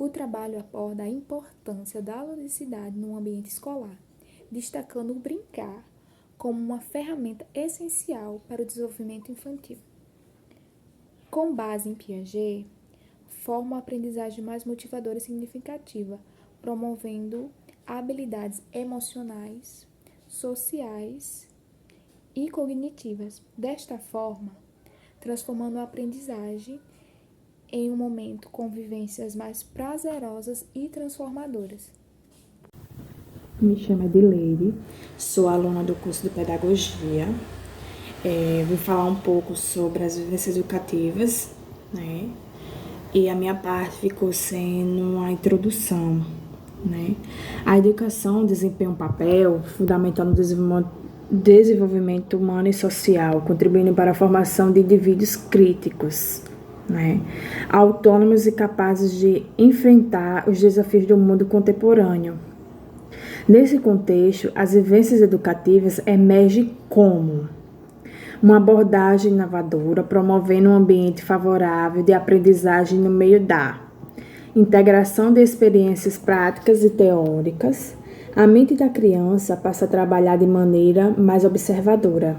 O trabalho aborda a importância da ludicidade no ambiente escolar, destacando o brincar como uma ferramenta essencial para o desenvolvimento infantil. Com base em Piaget, forma uma aprendizagem mais motivadora e significativa, promovendo habilidades emocionais, sociais e cognitivas. Desta forma, transformando a aprendizagem em um momento com vivências mais prazerosas e transformadoras. Me chamo Edileide, sou aluna do curso de Pedagogia. Vou falar um pouco sobre as vivências educativas, né? E a minha parte ficou sendo a introdução, né? A educação desempenha um papel fundamental no desenvolvimento humano e social, contribuindo para a formação de indivíduos críticos, né? Autônomos e capazes de enfrentar os desafios do mundo contemporâneo. Nesse contexto, as vivências educativas emergem como uma abordagem inovadora, promovendo um ambiente favorável de aprendizagem no meio da integração de experiências práticas e teóricas. A mente da criança passa a trabalhar de maneira mais observadora,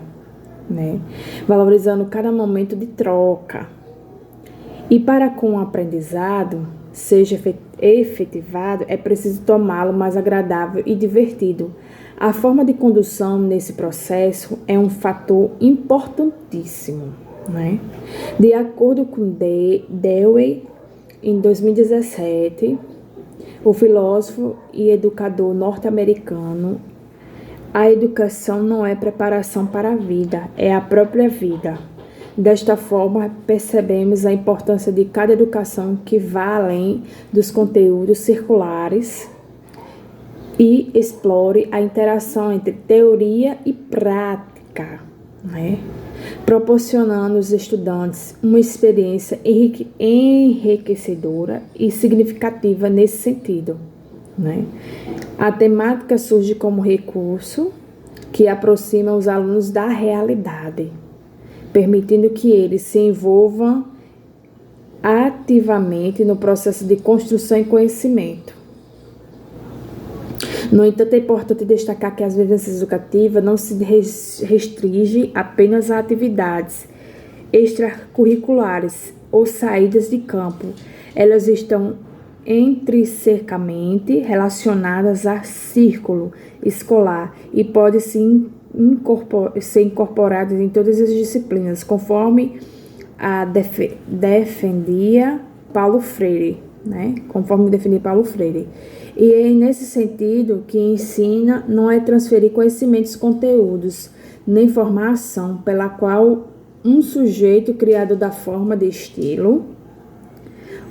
né? Valorizando cada momento de troca. E para que um aprendizado seja efetivado, é preciso tomá-lo mais agradável e divertido. A forma de condução nesse processo é um fator importantíssimo, né? De acordo com Dewey, em 2017, o filósofo e educador norte-americano, a educação não é preparação para a vida, é a própria vida. Desta forma, percebemos a importância de cada educação que vá além dos conteúdos circulares e explore a interação entre teoria e prática, né? Proporcionando aos estudantes uma experiência enriquecedora e significativa nesse sentido, né? A temática surge como recurso que aproxima os alunos da realidade, permitindo que eles se envolvam ativamente no processo de construção e conhecimento. No entanto, é importante destacar que as vivências educativas não se restringem apenas a atividades extracurriculares ou saídas de campo. Elas estão intrinsecamente relacionadas a círculo escolar e podem ser incorporadas em todas as disciplinas, conforme defendia Paulo Freire, né? Conforme defendia Paulo Freire. E é nesse sentido que ensina não é transferir conhecimentos, conteúdos, nem formação pela qual um sujeito criado da forma de estilo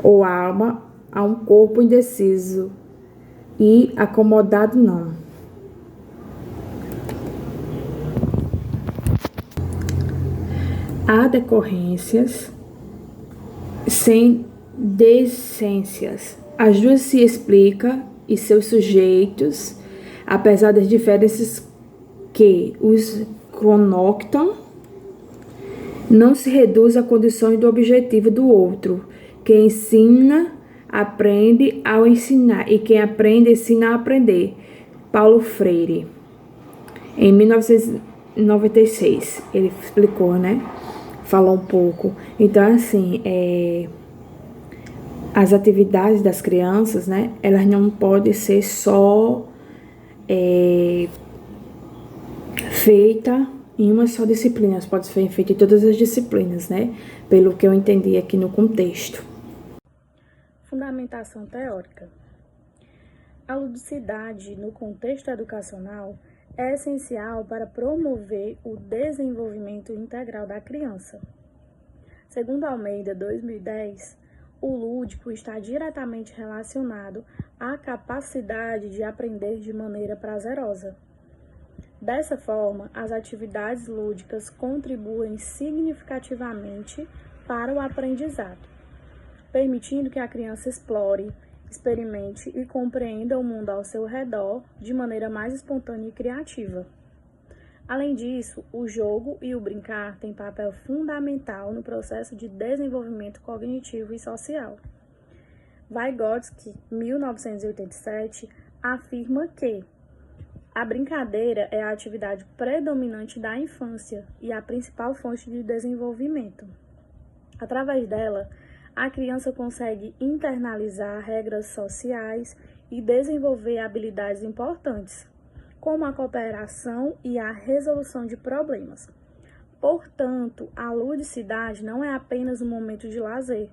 ou alma a um corpo indeciso e acomodado, não. Há decorrências sem decências. As duas se explicam e seus sujeitos, apesar das diferenças que os conectam, não se reduz a condições do objetivo do outro. Quem ensina, aprende ao ensinar, e quem aprende, ensina a aprender. Paulo Freire, em 1996, ele explicou, né? Falou um pouco. Então, assim, as atividades das crianças, né? Elas não podem ser só feita em uma só disciplina, pode ser feita em todas as disciplinas, né? Pelo que eu entendi aqui no contexto. Fundamentação teórica. A ludicidade no contexto educacional é essencial para promover o desenvolvimento integral da criança. Segundo Almeida, 2010, o lúdico está diretamente relacionado à capacidade de aprender de maneira prazerosa. Dessa forma, as atividades lúdicas contribuem significativamente para o aprendizado, permitindo que a criança explore, experimente e compreenda o mundo ao seu redor de maneira mais espontânea e criativa. Além disso, o jogo e o brincar têm papel fundamental no processo de desenvolvimento cognitivo e social. Vygotsky, 1987, afirma que a brincadeira é a atividade predominante da infância e a principal fonte de desenvolvimento. Através dela, a criança consegue internalizar regras sociais e desenvolver habilidades importantes, como a cooperação e a resolução de problemas. Portanto, a ludicidade não é apenas um momento de lazer,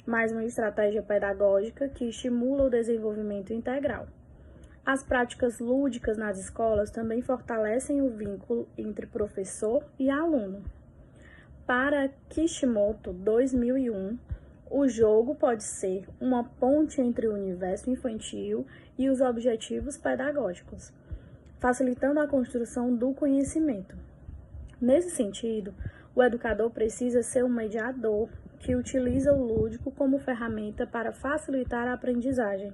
mas uma estratégia pedagógica que estimula o desenvolvimento integral. As práticas lúdicas nas escolas também fortalecem o vínculo entre professor e aluno. Para Kishimoto, 2001, o jogo pode ser uma ponte entre o universo infantil e os objetivos pedagógicos, facilitando a construção do conhecimento. Nesse sentido, o educador precisa ser um mediador que utiliza o lúdico como ferramenta para facilitar a aprendizagem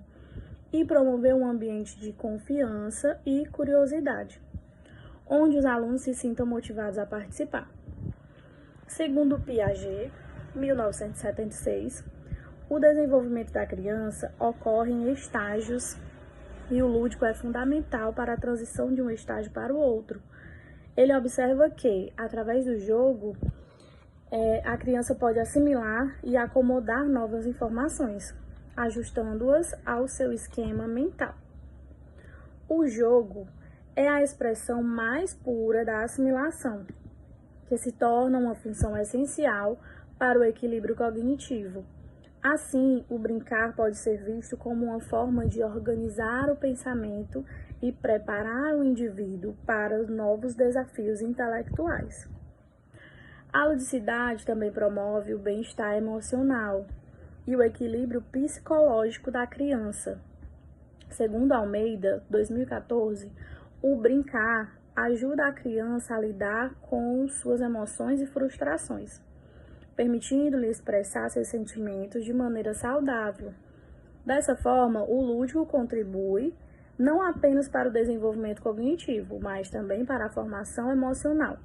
e promover um ambiente de confiança e curiosidade, onde os alunos se sintam motivados a participar. Segundo Piaget, 1976, o desenvolvimento da criança ocorre em estágios e o lúdico é fundamental para a transição de um estágio para o outro. Ele observa que, através do jogo, a criança pode assimilar e acomodar novas informações, ajustando-as ao seu esquema mental. O jogo é a expressão mais pura da assimilação, que se torna uma função essencial para o equilíbrio cognitivo. Assim, o brincar pode ser visto como uma forma de organizar o pensamento e preparar o indivíduo para os novos desafios intelectuais. A ludicidade também promove o bem-estar emocional e o equilíbrio psicológico da criança. Segundo Almeida, 2014, o brincar ajuda a criança a lidar com suas emoções e frustrações, permitindo-lhe expressar seus sentimentos de maneira saudável. Dessa forma, o lúdico contribui não apenas para o desenvolvimento cognitivo, mas também para a formação emocional,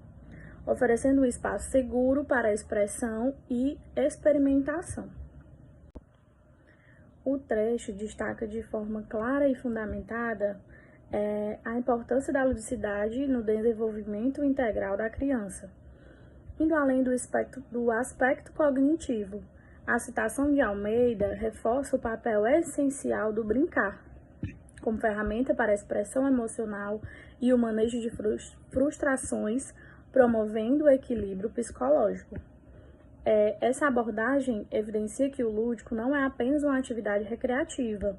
oferecendo um espaço seguro para a expressão e experimentação. O trecho destaca de forma clara e fundamentada a importância da ludicidade no desenvolvimento integral da criança. Indo além do aspecto cognitivo, a citação de Almeida reforça o papel essencial do brincar, como ferramenta para a expressão emocional e o manejo de frustrações, promovendo o equilíbrio psicológico. Essa abordagem evidencia que o lúdico não é apenas uma atividade recreativa,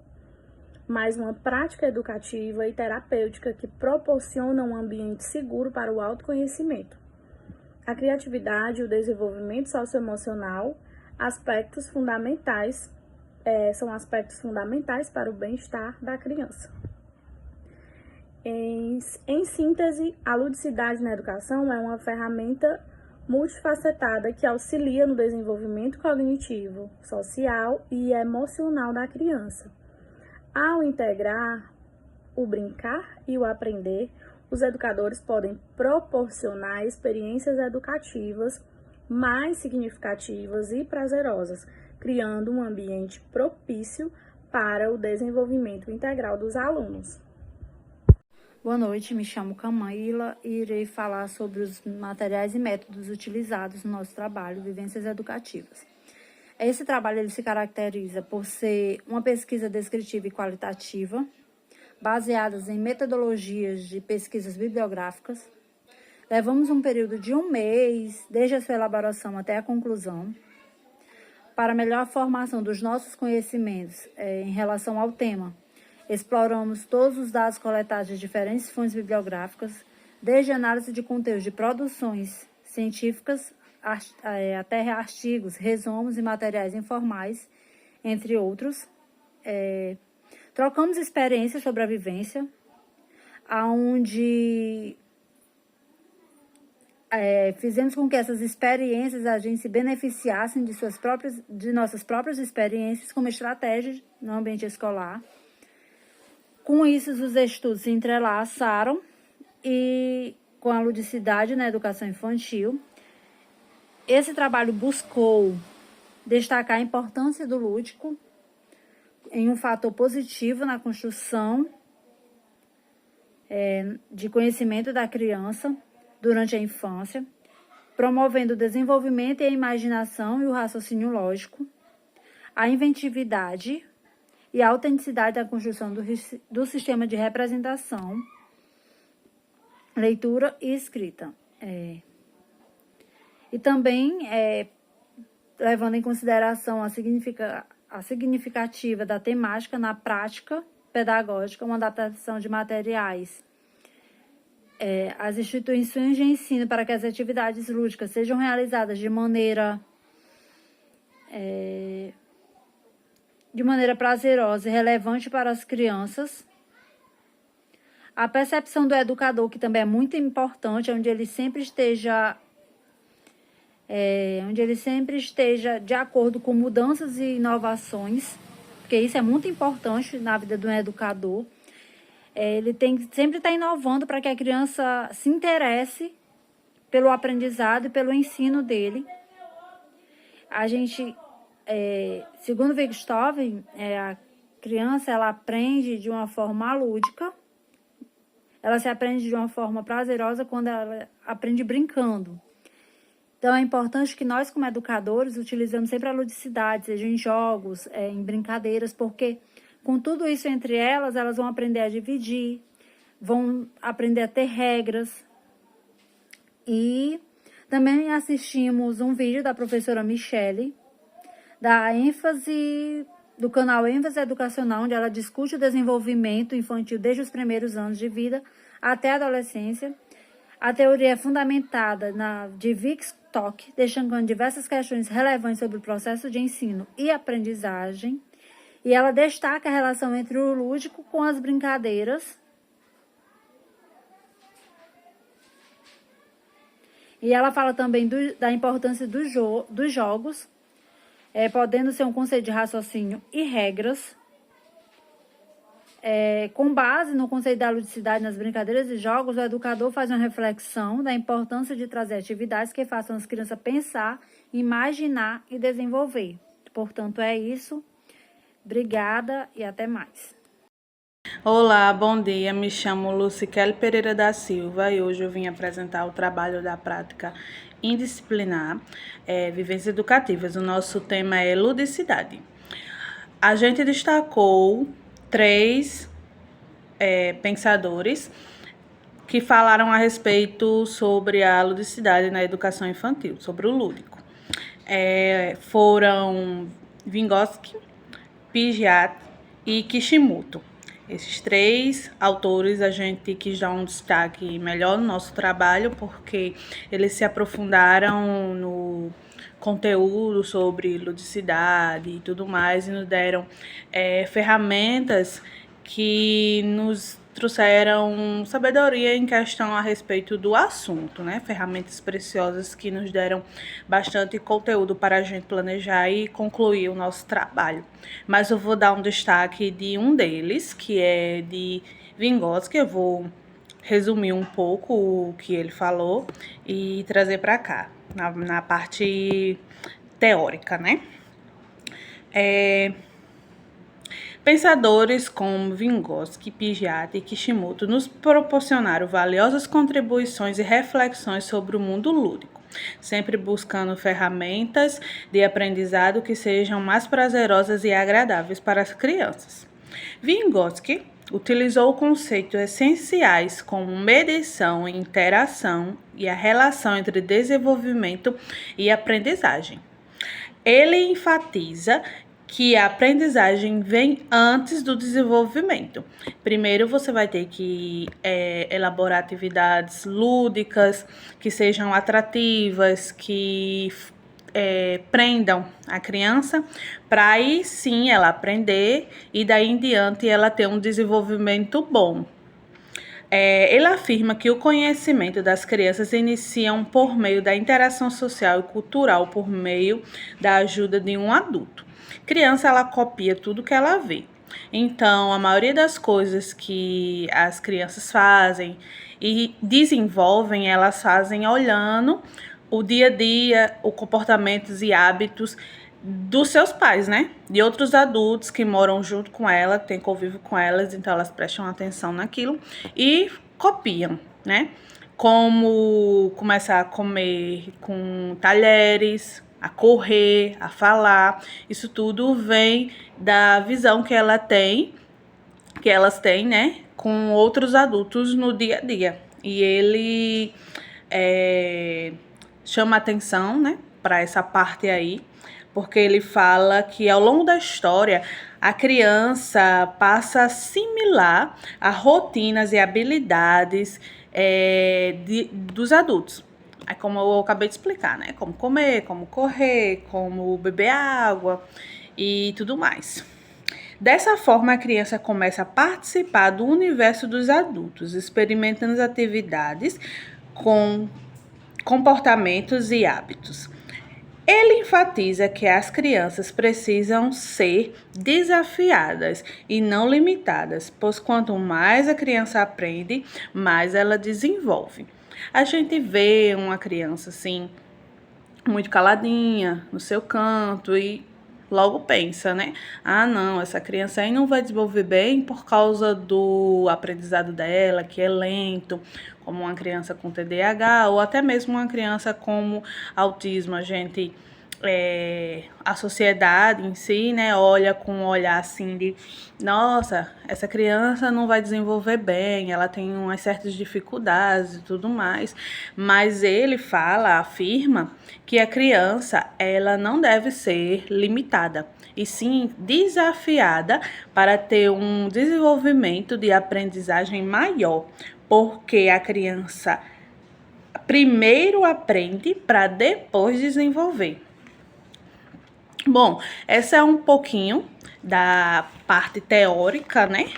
mas uma prática educativa e terapêutica que proporciona um ambiente seguro para o autoconhecimento. A criatividade e o desenvolvimento socioemocional são aspectos fundamentais para o bem-estar da criança. Em síntese, a ludicidade na educação é uma ferramenta multifacetada que auxilia no desenvolvimento cognitivo, social e emocional da criança. Ao integrar o brincar e o aprender, os educadores podem proporcionar experiências educativas mais significativas e prazerosas, criando um ambiente propício para o desenvolvimento integral dos alunos. Boa noite, me chamo Camila e irei falar sobre os materiais e métodos utilizados no nosso trabalho, Vivências Educativas. Esse trabalho ele se caracteriza por ser uma pesquisa descritiva e qualitativa, baseadas em metodologias de pesquisas bibliográficas. Levamos um período de 1 mês, desde a sua elaboração até a conclusão, para melhor formação dos nossos conhecimentos em relação ao tema. Exploramos todos os dados coletados de diferentes fontes bibliográficas, desde análise de conteúdos de produções científicas até artigos, resumos e materiais informais, entre outros. Trocamos experiências sobre a vivência, onde fizemos com que essas experiências a gente se beneficiassem de nossas próprias experiências como estratégia no ambiente escolar. Com isso, os estudos se entrelaçaram e com a ludicidade na educação infantil. Esse trabalho buscou destacar a importância do lúdico em um fator positivo na construção de conhecimento da criança durante a infância, promovendo o desenvolvimento e a imaginação e o raciocínio lógico, a inventividade e a autenticidade da construção do sistema de representação, leitura e escrita. E também levando em consideração a significativa da temática na prática pedagógica, uma adaptação de materiais às instituições de ensino para que as atividades lúdicas sejam realizadas de maneira prazerosa e relevante para as crianças. A percepção do educador, que também é muito importante, onde ele sempre esteja de acordo com mudanças e inovações, porque isso é muito importante na vida de um educador. Ele tem que sempre estar inovando para que a criança se interesse pelo aprendizado e pelo ensino dele. A gente, segundo Wittgenstein, a criança ela aprende de uma forma lúdica, ela se aprende de uma forma prazerosa quando ela aprende brincando. Então, é importante que nós, como educadores, utilizamos sempre a ludicidade, seja em jogos, em brincadeiras, porque com tudo isso entre elas, elas vão aprender a dividir, vão aprender a ter regras. E também assistimos um vídeo da professora Michele, do canal ênfase educacional, onde ela discute o desenvolvimento infantil desde os primeiros anos de vida até a adolescência. A teoria é fundamentada de Wittgenstein, deixando diversas questões relevantes sobre o processo de ensino e aprendizagem. E ela destaca a relação entre o lúdico com as brincadeiras. E ela fala também da importância dos jogos, podendo ser um conceito de raciocínio e regras. Com base no conceito da ludicidade nas brincadeiras e jogos, o educador faz uma reflexão da importância de trazer atividades que façam as crianças pensar, imaginar e desenvolver. Portanto, é isso. Obrigada e até mais. Olá, bom dia. Me chamo Luciquele Pereira da Silva e hoje eu vim apresentar o trabalho da prática indisciplinar, vivências educativas. O nosso tema é ludicidade. A gente destacou 3 pensadores que falaram a respeito sobre a ludicidade na educação infantil, sobre o lúdico. Foram Vygotsky, Piaget e Kishimoto. Esses 3 autores a gente quis dar um destaque melhor no nosso trabalho, porque eles se aprofundaram no conteúdo sobre ludicidade e tudo mais, e nos deram ferramentas que nos trouxeram sabedoria em questão a respeito do assunto, né? Ferramentas preciosas que nos deram bastante conteúdo para a gente planejar e concluir o nosso trabalho. Mas eu vou dar um destaque de um deles, que é de Vygotsky. Eu vou resumir um pouco o que ele falou e trazer para cá, na parte teórica, né? Pensadores como Vygotsky, Piaget e Kishimoto nos proporcionaram valiosas contribuições e reflexões sobre o mundo lúdico, sempre buscando ferramentas de aprendizado que sejam mais prazerosas e agradáveis para as crianças. Vygotsky utilizou conceitos essenciais como medição e interação e a relação entre desenvolvimento e aprendizagem. Ele enfatiza que a aprendizagem vem antes do desenvolvimento. Primeiro, você vai ter que elaborar atividades lúdicas, que sejam atrativas, que prendam a criança, para aí sim ela aprender e daí em diante ela ter um desenvolvimento bom. Ele afirma que o conhecimento das crianças inicia por meio da interação social e cultural, por meio da ajuda de um adulto. Criança, ela copia tudo que ela vê. Então, a maioria das coisas que as crianças fazem e desenvolvem, elas fazem olhando o dia a dia, os comportamentos e hábitos dos seus pais, né? De outros adultos que moram junto com ela, têm convívio com elas, então elas prestam atenção naquilo e copiam, né? Como começar a comer com talheres, a correr, a falar. Isso tudo vem da visão que elas têm, né? Com outros adultos no dia a dia. E ele chama atenção, né? Para essa parte aí, porque ele fala que ao longo da história a criança passa a assimilar a rotinas e habilidades dos adultos. É como eu acabei de explicar, né? Como comer, como correr, como beber água e tudo mais. Dessa forma, a criança começa a participar do universo dos adultos, experimentando as atividades com comportamentos e hábitos. Ele enfatiza que as crianças precisam ser desafiadas e não limitadas, pois quanto mais a criança aprende, mais ela desenvolve. A gente vê uma criança assim, muito caladinha, no seu canto e logo pensa, né? Ah, não, essa criança aí não vai desenvolver bem por causa do aprendizado dela, que é lento, como uma criança com TDAH ou até mesmo uma criança com autismo. A sociedade em si, né, olha com um olhar assim de, nossa, essa criança não vai desenvolver bem, ela tem umas certas dificuldades e tudo mais, mas ele afirma que a criança, ela não deve ser limitada, e sim desafiada para ter um desenvolvimento de aprendizagem maior, porque a criança primeiro aprende para depois desenvolver. Bom, essa é um pouquinho da parte teórica, né,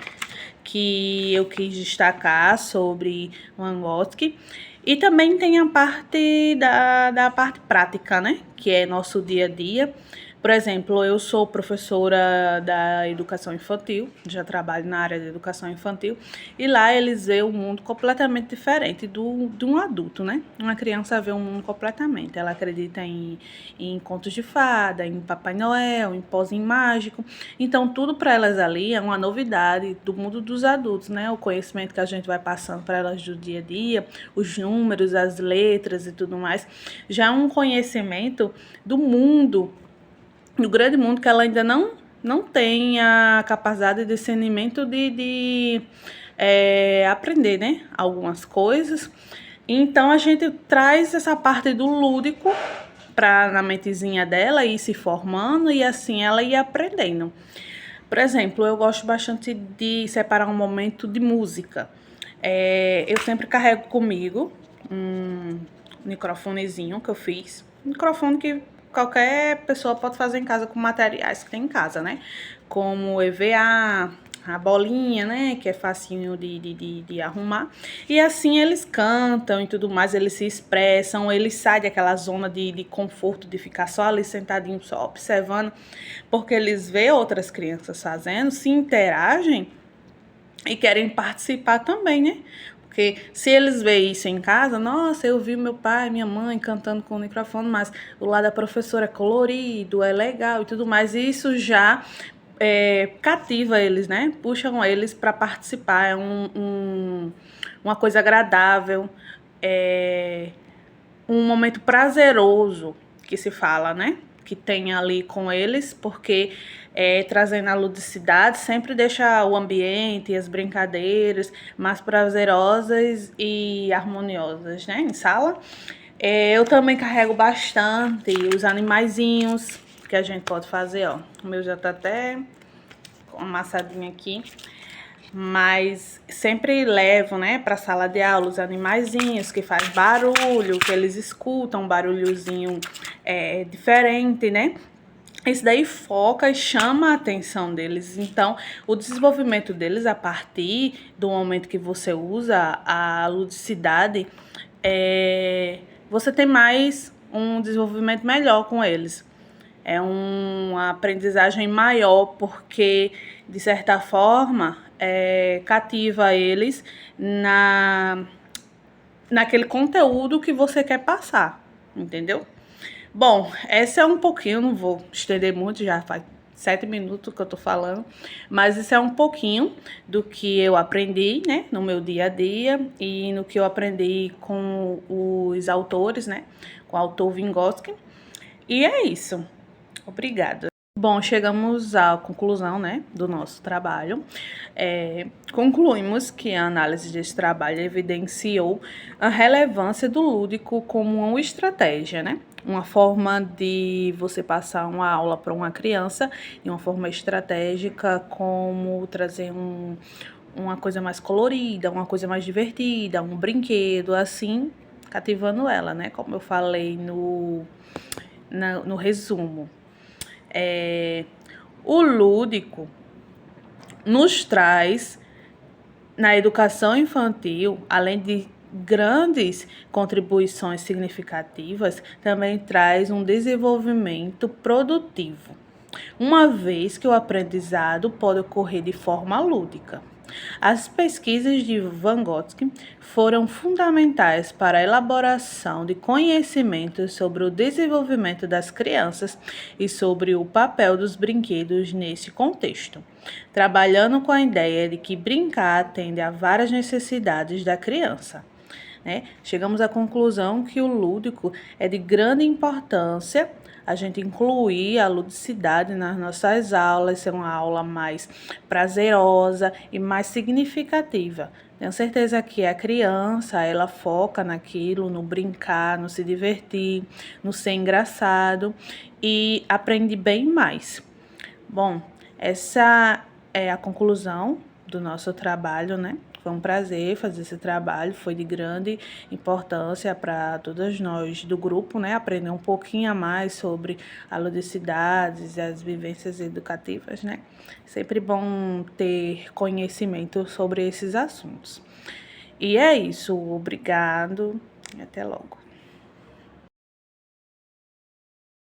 que eu quis destacar sobre Vygotsky. E também tem a parte da parte prática, né, que é nosso dia a dia. Por exemplo, eu sou professora da educação infantil, já trabalho na área de educação infantil, e lá eles veem um mundo completamente diferente de um adulto, né? Uma criança vê um mundo completamente. Ela acredita em contos de fada, em Papai Noel, em pozinho mágico. Então, tudo para elas ali é uma novidade do mundo dos adultos, né? O conhecimento que a gente vai passando para elas do dia a dia, os números, as letras e tudo mais, já é um conhecimento do mundo, no grande mundo, que ela ainda não tem a capacidade de discernimento de aprender, né, algumas coisas. Então, a gente traz essa parte do lúdico na mentezinha dela ir se formando e assim ela ir aprendendo. Por exemplo, eu gosto bastante de separar um momento de música. Eu sempre carrego comigo um microfonezinho que eu fiz. Um microfone que qualquer pessoa pode fazer em casa com materiais que tem em casa, né? Como EVA, a bolinha, né? Que é facinho de arrumar. E assim eles cantam e tudo mais, eles se expressam, eles saem daquela zona de conforto, de ficar só ali sentadinho, só observando, porque eles veem outras crianças fazendo, se interagem e querem participar também, né? Porque se eles veem isso em casa, nossa, eu vi meu pai, minha mãe cantando com o microfone, mas o lado da professora é colorido, é legal e tudo mais, e isso já cativa eles, né? Puxam eles para participar, é uma coisa agradável, um momento prazeroso que se fala, né? Que tem ali com eles, porque trazendo a ludicidade sempre deixa o ambiente e as brincadeiras mais prazerosas e harmoniosas, né, em sala. Eu também carrego bastante os animaizinhos que a gente pode fazer, ó. O meu já tá até amassadinho aqui. Mas sempre levo, né, para a sala de aula os animaizinhos que faz barulho, que eles escutam um barulhozinho diferente, né? Isso daí foca e chama a atenção deles. Então, o desenvolvimento deles, a partir do momento que você usa a ludicidade, você tem mais um desenvolvimento melhor com eles. É uma aprendizagem maior, porque, de certa forma, cativa eles naquele conteúdo que você quer passar, entendeu? Bom, essa é um pouquinho, não vou estender muito, já faz 7 minutos que eu tô falando, mas isso é um pouquinho do que eu aprendi, né, no meu dia a dia e no que eu aprendi com os autores, né, com o autor Vygotsky. E é isso. Obrigada. Bom, chegamos à conclusão, né, do nosso trabalho. Concluímos que a análise desse trabalho evidenciou a relevância do lúdico como uma estratégia, né? Uma forma de você passar uma aula para uma criança e uma forma estratégica, como trazer uma coisa mais colorida, uma coisa mais divertida, um brinquedo, assim, cativando ela, né? Como eu falei no resumo. O lúdico nos traz, na educação infantil, além de grandes contribuições significativas, também traz um desenvolvimento produtivo, uma vez que o aprendizado pode ocorrer de forma lúdica. As pesquisas de Vygotsky foram fundamentais para a elaboração de conhecimentos sobre o desenvolvimento das crianças e sobre o papel dos brinquedos nesse contexto, trabalhando com a ideia de que brincar atende a várias necessidades da criança. Chegamos à conclusão que o lúdico é de grande importância a gente incluir a ludicidade nas nossas aulas, ser uma aula mais prazerosa e mais significativa. Tenho certeza que a criança, ela foca naquilo, no brincar, no se divertir, no ser engraçado e aprende bem mais. Bom, essa é a conclusão do nosso trabalho, né? Foi um prazer fazer esse trabalho, foi de grande importância para todas nós do grupo, né? Aprender um pouquinho a mais sobre a ludicidade e as vivências educativas, né? Sempre bom ter conhecimento sobre esses assuntos. E é isso, obrigado e até logo.